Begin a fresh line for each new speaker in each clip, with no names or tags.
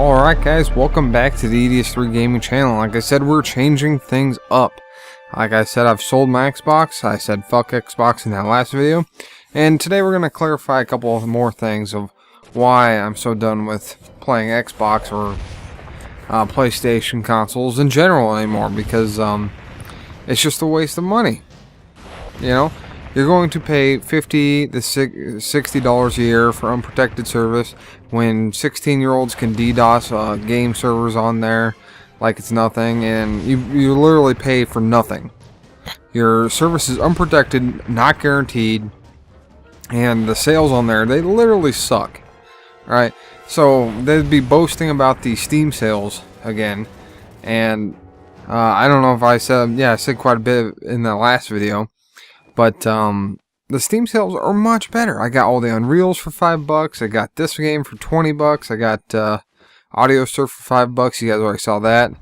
Alright guys, welcome back to the EDS3 Gaming channel. Like I said, we're changing things up. Like I said, I've sold my Xbox. I said fuck Xbox in that last video. And today we're going to clarify a couple of more things of why I'm so done with playing Xbox or PlayStation consoles in general anymore. Because it's just a waste of money. You know? You're going to pay $50 to $60 a year for unprotected service when 16-year-olds can DDoS game servers on there like it's nothing, and you literally pay for nothing. Your service is unprotected, not guaranteed, and the sales on there, they literally suck. Right? So they'd be boasting about the Steam sales again, and I don't know if I said, I said quite a bit in the last video. But the Steam sales are much better. I got all the Unreals for $5. I got this game for $20. I got Audio Surf for $5. You guys already saw that.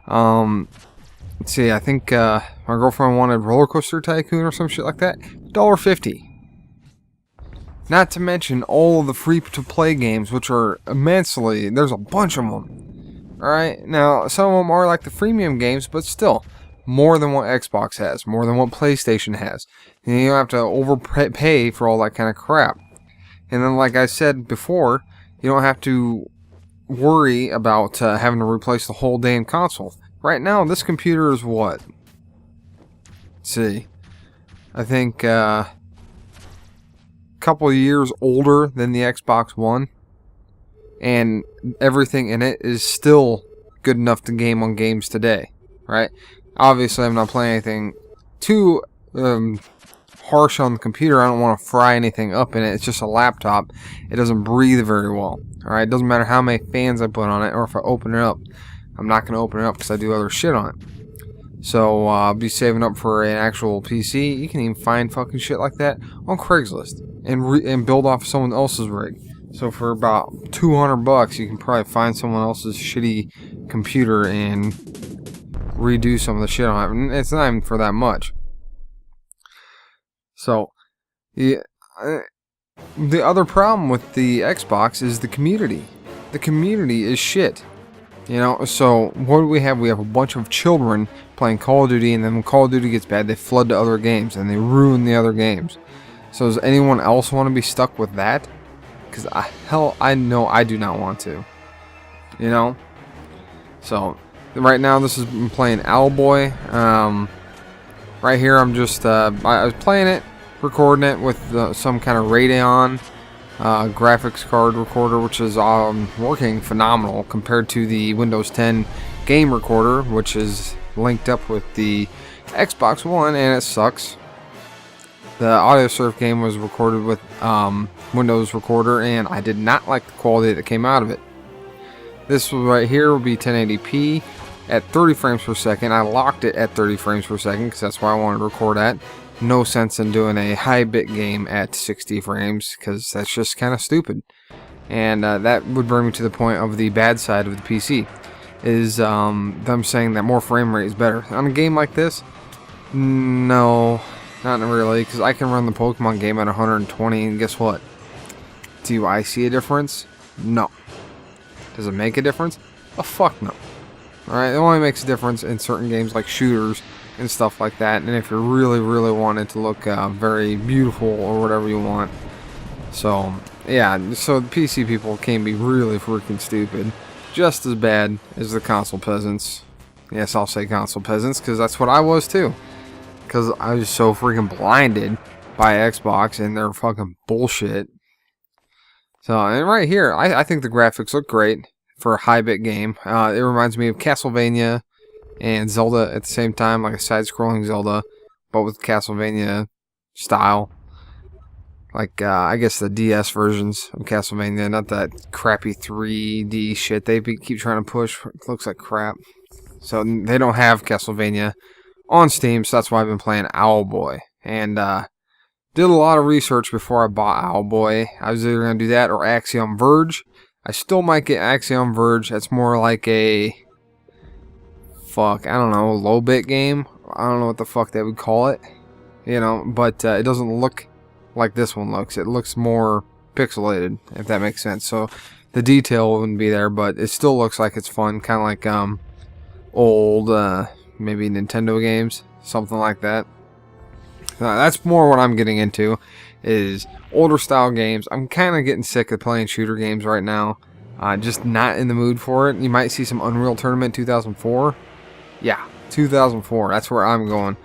Let's see. I think my girlfriend wanted Roller Coaster Tycoon or some shit like that. $1.50. Not to mention all of the free-to-play games, which are immensely. There's a bunch of them. All right. Now some of them are like the freemium games, but still. More than what Xbox has, more than what PlayStation has. And you don't have to overpay for all that kind of crap. And then, like I said before, you don't have to worry about having to replace the whole damn console. Right now, this computer is what? Let's see. I think a couple of years older than the Xbox One. And everything in it is still good enough to game on games today. Right? Obviously, I'm not playing anything too harsh on the computer. I don't want to fry anything up in it. It's just a laptop. It doesn't breathe very well. Alright, it doesn't matter how many fans I put on it or if I open it up. I'm not going to open it up because I do other shit on it. So, I'll be saving up for an actual PC. You can even find fucking shit like that on Craigslist and build off someone else's rig. So, for about $200, you can probably find someone else's shitty computer and redo some of the shit on it, and it's not even for that much. So, the other problem with the Xbox is the community. The community is shit. You know, so what do we have? We have a bunch of children playing Call of Duty, and then when Call of Duty gets bad, they flood to other games, and they ruin the other games. So does anyone else want to be stuck with that? Because, hell, I know I do not want to. You know? So, right now, this is I'm playing Owlboy. Right here, I'm just I was playing it, recording it with some kind of Radeon graphics card recorder, which is working phenomenal compared to the Windows 10 game recorder, which is linked up with the Xbox One, and it sucks. The Audio Surf game was recorded with Windows Recorder, and I did not like the quality that came out of it. This right here will be 1080p. At 30 frames per second. I locked it at 30 frames per second because that's why I wanted to record at. No sense in doing a high bit game at 60 frames because that's just kind of stupid. And that would bring me to the point of the bad side of the PC. Is them saying that more frame rate is better. On a game like this, no, not really, because I can run the Pokemon game at 120 and guess what? Do I see a difference? No. Does it make a difference? Oh, fuck no. Alright, it only makes a difference in certain games like shooters and stuff like that, and if you really, really want it to look very beautiful or whatever you want. So, yeah, so the PC people can be really freaking stupid. Just as bad as the console peasants. Yes, I'll say console peasants, because that's what I was too. Because I was so freaking blinded by Xbox and their fucking bullshit. So, and right here, I think the graphics look great. For a high-bit game. It reminds me of Castlevania and Zelda at the same time, like a side-scrolling Zelda, but with Castlevania style. Like, I guess the DS versions of Castlevania, not that crappy 3D shit they keep trying to push. It looks like crap. So, they don't have Castlevania on Steam, so that's why I've been playing Owlboy. And, did a lot of research before I bought Owlboy. I was either going to do that or Axiom Verge. I still might get Axiom Verge. That's more like a I don't know, low bit game. I don't know what the fuck they would call it. You know, but it doesn't look like this one looks. It looks more pixelated, if that makes sense. So the detail wouldn't be there, but it still looks like it's fun, kind of like old maybe Nintendo games, something like that. That's more what I'm getting into, is older style games. I'm kind of getting sick of playing shooter games right now. Just not in the mood for it. You might see some Unreal Tournament 2004. Yeah, 2004. That's where I'm going.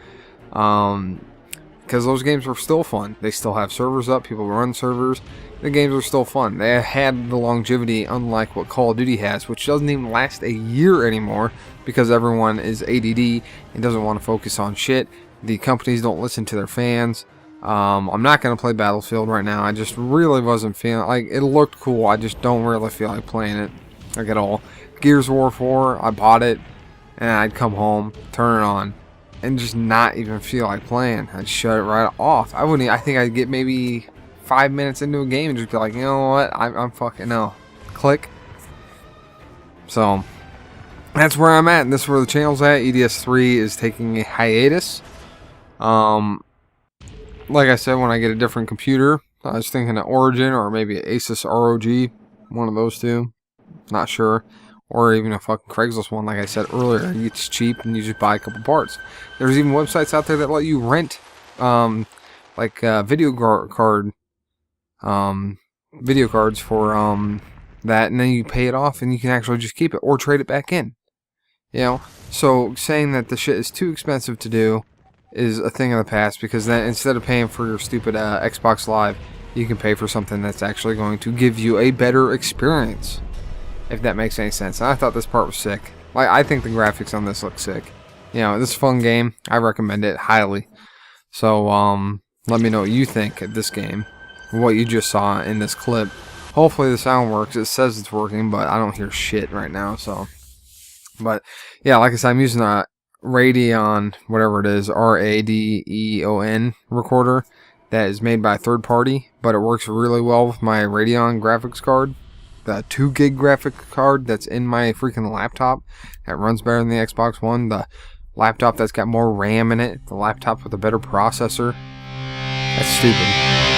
Because those games were still fun. They still have servers up. People run servers. The games are still fun. They had the longevity, unlike what Call of Duty has, which doesn't even last a year anymore because everyone is ADD and doesn't want to focus on shit. The companies don't listen to their fans. I'm not going to play Battlefield right now. I just really wasn't feeling like it looked cool. I just don't really feel like playing it like at all. Gears of War 4, I bought it and I'd come home, turn it on, and just not even feel like playing. I'd shut it right off. I think I'd get maybe 5 minutes into a game and just be like, you know what, I'm fucking no. Click. So that's where I'm at, and this is where the channel's at. EDS3 is taking a hiatus. Like I said, when I get a different computer, I was thinking of Origin or maybe an Asus ROG, one of those two. Not sure. Or even a fucking Craigslist one, like I said earlier. It's cheap and you just buy a couple parts. There's even websites out there that let you rent, video cards for that, and then you pay it off and you can actually just keep it or trade it back in. You know, so saying that the shit is too expensive to do is a thing of the past, because then instead of paying for your stupid Xbox Live, you can pay for something that's actually going to give you a better experience, if that makes any sense. And I thought this part was sick. Like, I think the graphics on this look sick. You know, this is a fun game. I recommend it highly. So let me know what you think of this game, what you just saw in this clip. Hopefully the sound works. It says it's working, but I don't hear shit right now. So, but yeah, like I said, I'm using a Radeon, whatever it is, Radeon recorder that is made by a third party, but it works really well with my Radeon graphics card, the 2 gig graphic card that's in my freaking laptop that runs better than the Xbox One, the laptop that's got more RAM in it, the laptop with a better processor. That's stupid.